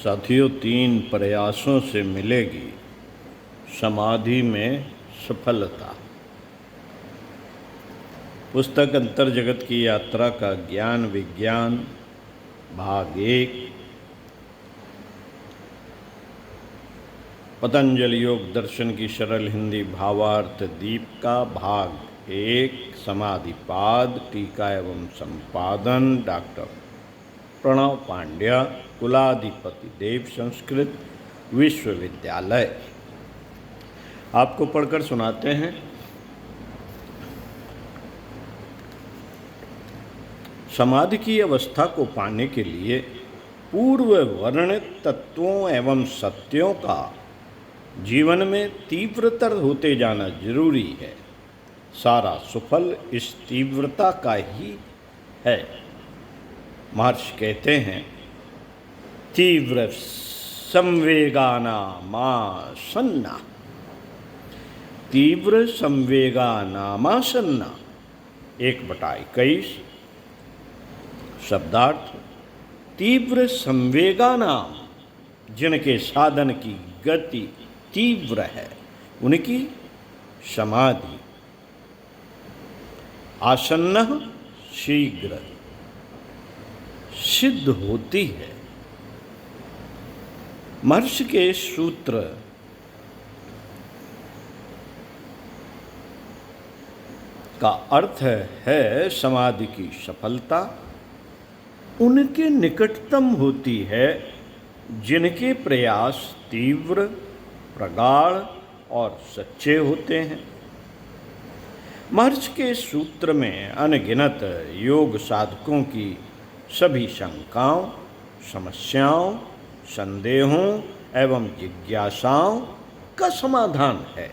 साथियों, 3 प्रयासों से मिलेगी समाधि में सफलता। पुस्तक अंतर जगत की यात्रा का ज्ञान विज्ञान भाग 1, पतंजलि योग दर्शन की सरल हिंदी भावार्थ दीपिका भाग 1, समाधिपाद, टीका एवं संपादन डॉक्टर प्रणव पांड्या, कुलाधिपति देव संस्कृत विश्वविद्यालय। आपको पढ़कर सुनाते हैं। समाधि की अवस्था को पाने के लिए पूर्व वर्णित तत्वों एवं सत्यों का जीवन में तीव्रतर होते जाना जरूरी है। सारा सुफल इस तीव्रता का ही है। महर्षि कहते हैं, तीव्र संवेगानामासन्ना, तीव्र संवेगानामासन्ना 1/21। शब्दार्थ: तीव्र संवेगानाम, जिनके साधन की गति तीव्र है, उनकी समाधि आसन्न शीघ्र सिद्ध होती है। महर्षि के सूत्र का अर्थ है समाधि की सफलता उनके निकटतम होती है जिनके प्रयास तीव्र, प्रगाढ़ और सच्चे होते हैं। महर्षि के सूत्र में अनगिनत योग साधकों की सभी शंकाओं, समस्याओं, संदेहों एवं जिज्ञासाओं का समाधान है।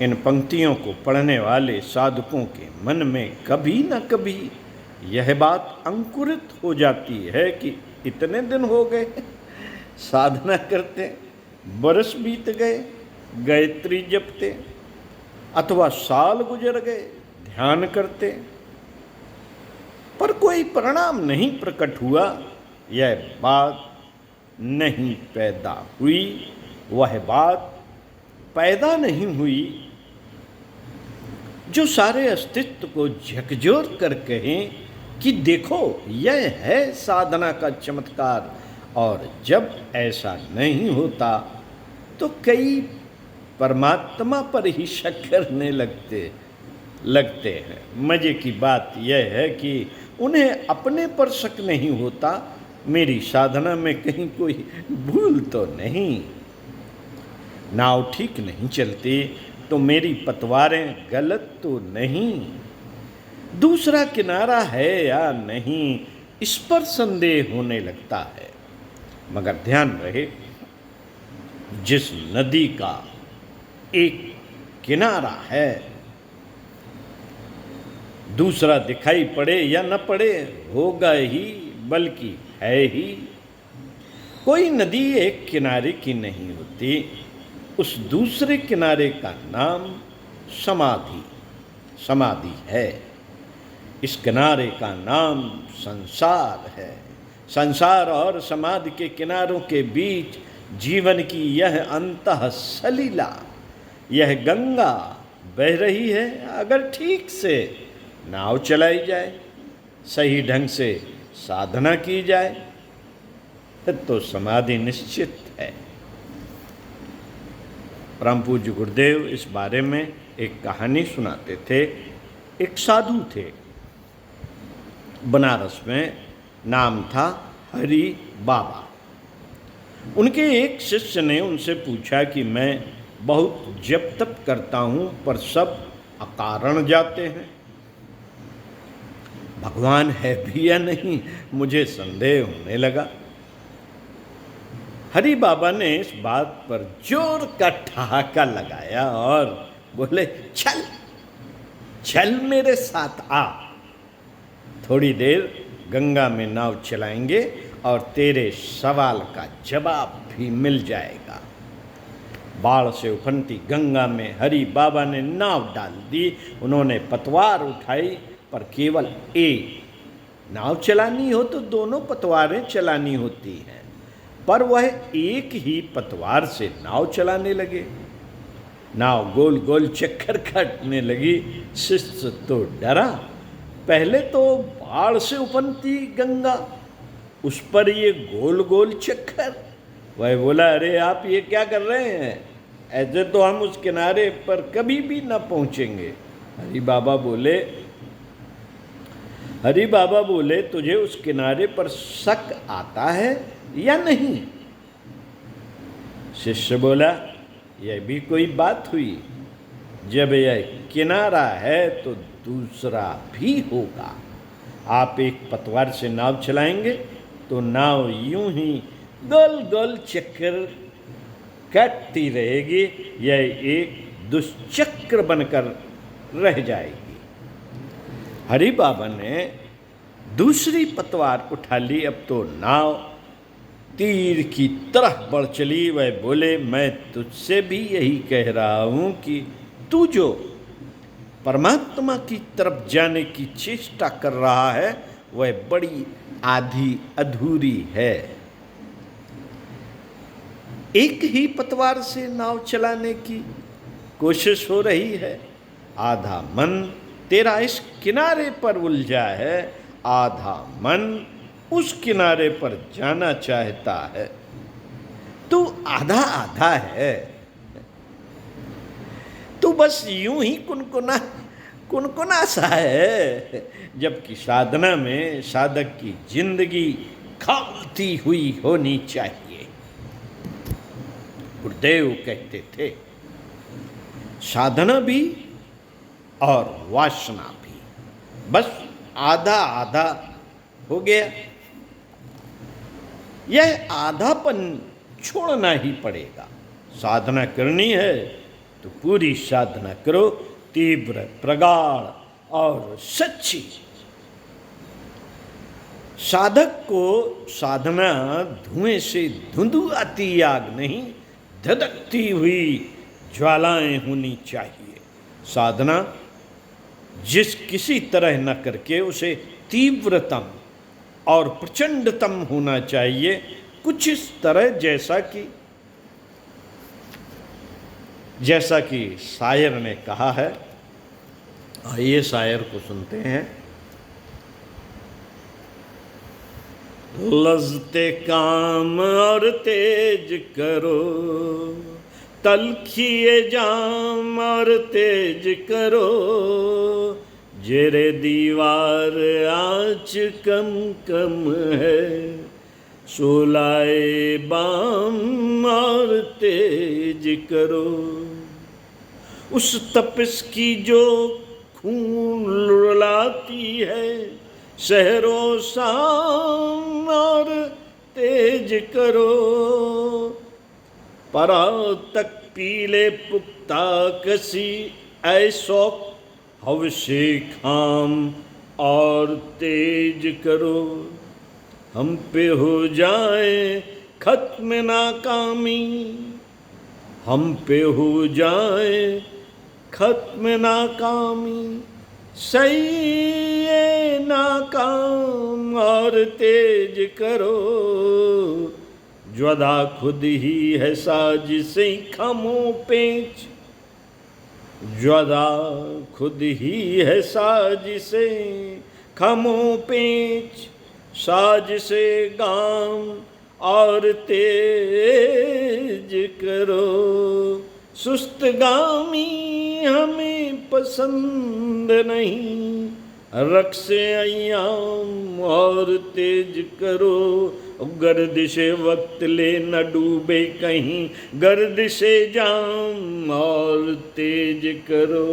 इन पंक्तियों को पढ़ने वाले साधकों के मन में कभी न कभी यह बात अंकुरित हो जाती है कि इतने दिन हो गए साधना करते, बरस बीत गए गायत्री जपते, अथवा साल गुजर गए ध्यान करते, पर कोई परिणाम नहीं प्रकट हुआ। यह बात नहीं पैदा हुई, वह बात पैदा नहीं हुई जो सारे अस्तित्व को झकझोर कर कहें कि देखो यह है साधना का चमत्कार। और जब ऐसा नहीं होता तो कई परमात्मा पर ही शक करने लगते हैं। मजे की बात यह है कि उन्हें अपने पर शक नहीं होता, मेरी साधना में कहीं कोई भूल तो नहीं, नाव ठीक नहीं चलती तो मेरी पतवारें गलत तो नहीं, दूसरा किनारा है या नहीं, इस पर संदेह होने लगता है। मगर ध्यान रहे, जिस नदी का एक किनारा है, दूसरा दिखाई पड़े या न पड़े होगा ही, बल्कि है ही। कोई नदी एक किनारे की नहीं होती, उस दूसरे किनारे का नाम समाधि है। इस किनारे का नाम संसार है। संसार और समाधि के किनारों के बीच जीवन की यह अंतः सलीला, यह गंगा बह रही है। अगर ठीक से नाव चलाई जाए, सही ढंग से साधना की जाए, तो समाधि निश्चित है। परम पूज्य गुरुदेव इस बारे में एक कहानी सुनाते थे। एक साधु थे बनारस में, नाम था हरि बाबा। उनके एक शिष्य ने उनसे पूछा कि मैं बहुत जप तप करता हूँ पर सब अकारण जाते हैं, भगवान है भी या नहीं, मुझे संदेह होने लगा। हरि बाबा ने इस बात पर जोर का ठहाका लगाया और बोले, चल चल मेरे साथ आ, थोड़ी देर गंगा में नाव चलाएंगे और तेरे सवाल का जवाब भी मिल जाएगा। बाढ़ से उफनती गंगा में हरि बाबा ने नाव डाल दी। उन्होंने पतवार उठाई, पर केवल एक। नाव चलानी हो तो दोनों पतवारें चलानी होती हैं। पर वह एक ही पतवार से नाव चलाने लगे। नाव गोल गोल चक्कर काटने लगी। शिष्य तो डरा। पहले तो बाढ़ से उपनती गंगा, उस पर ये गोल गोल चक्कर। वह बोला, अरे आप ये क्या कर रहे हैं, ऐसे तो हम उस किनारे पर कभी भी न पहुंचेंगे। हरि बाबा बोले तुझे उस किनारे पर शक आता है या नहीं? शिष्य बोला, यह भी कोई बात हुई, जब यह किनारा है तो दूसरा भी होगा। आप एक पतवार से नाव चलाएंगे तो नाव यूं ही गोल गोल चक्कर काटती रहेगी, यह एक दुष्चक्र बनकर रह जाएगी। हरि बाबा ने दूसरी पतवार उठा ली। अब तो नाव तीर की तरह बढ़ चली। वह बोले, मैं तुझसे भी यही कह रहा हूं कि तू जो परमात्मा की तरफ जाने की चेष्टा कर रहा है वह बड़ी आधी अधूरी है। एक ही पतवार से नाव चलाने की कोशिश हो रही है। आधा मन तेरा इस किनारे पर उलझा है, आधा मन उस किनारे पर जाना चाहता है। तू आधा आधा है। तू बस यूं ही कुनकुना सा है, जबकि साधना में साधक की जिंदगी खौलती हुई होनी चाहिए। गुरुदेव कहते थे, साधना भी और वासना भी बस आधा आधा हो गया। यह आधापन छोड़ना ही पड़ेगा। साधना करनी है तो पूरी साधना करो, तीव्र, प्रगाढ़ और सच्ची। साधक को साधना धुएं से धुंधुआती आग नहीं, धधकती हुई ज्वालाएं होनी चाहिए। साधना जिस किसी तरह न करके उसे तीव्रतम और प्रचंडतम होना चाहिए, कुछ इस तरह जैसा कि शायर ने कहा है। आइए शायर को सुनते हैं। लज़्ते काम और तेज करो, तलखिए जाम और तेज करो, जेरे दीवार आँच कम कम है, सोलाए बाम और तेज करो। उस तपिश की जो खून रुलाती है, शहरों शाम और तेज करो, परां तक पीले पुख्ता कसी ऐसो हवशे खाम और तेज करो। हम पे हो जाए खत्म नाकामी, हम पे हो जाए खत्म नाकामी, सही ये नाकाम और तेज करो। ज्वदा खुद ही है साजिशें खामो पेच, ज्वदा खुद ही है साजिशें खामो पेच, साजिशे गाम और तेज करो। सुस्त गामी हमें पसंद नहीं, रक्से अय्याम और तेज करो। गर्दिशे वक्त ले न डूबे कहीं, गर्दिशे जाम और तेज करो।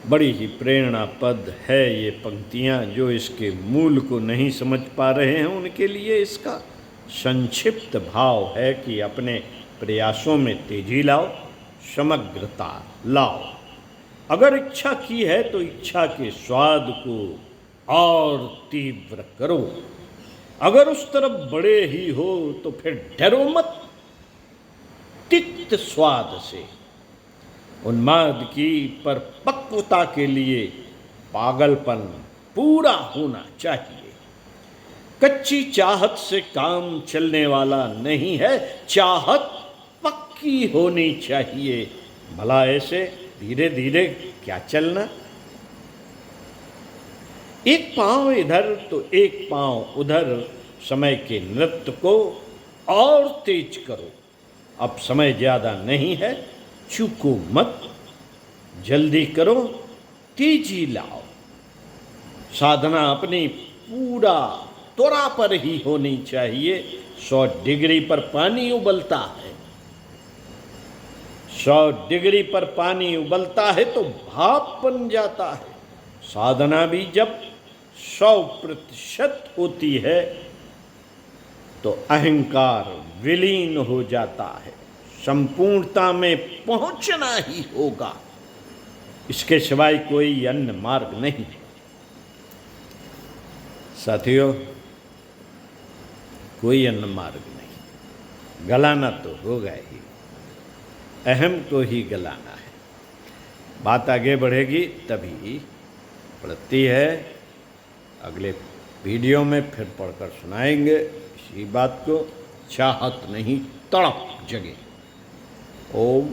बड़ी ही प्रेरणापद है ये पंक्तियाँ। जो इसके मूल को नहीं समझ पा रहे हैं उनके लिए इसका संक्षिप्त भाव है कि अपने प्रयासों में तेजी लाओ, समग्रता लाओ। अगर इच्छा की है तो इच्छा के स्वाद को और तीव्र करो। अगर उस तरफ बड़े ही हो तो फिर डरो मत। तिक्त स्वाद से उन्माद की परिपक्वता के लिए पागलपन पूरा होना चाहिए। कच्ची चाहत से काम चलने वाला नहीं है, चाहत पक्की होनी चाहिए। भला ऐसे धीरे धीरे क्या चलना? एक पांव इधर तो एक पांव उधर, समय के नृत्य को और तेज करो। अब समय ज्यादा नहीं है, चूको मत, जल्दी करो, तेजी लाओ। साधना अपनी पूरा त्वरा पर ही होनी चाहिए। 100 डिग्री पर पानी उबलता है, 100 डिग्री पर पानी उबलता है तो भाप बन जाता है। साधना भी जब 100% होती है तो अहंकार विलीन हो जाता है। संपूर्णता में पहुंचना ही होगा, इसके सिवाय कोई अन्य मार्ग नहीं। साथियों, कोई अन्य मार्ग नहीं। गलाना तो होगा ही, अहम को ही गलाना है। बात आगे बढ़ेगी तभी बढ़ती है। अगले वीडियो में फिर पढ़कर सुनाएंगे इसी बात को। चाहत नहीं, तड़प जगे। ओम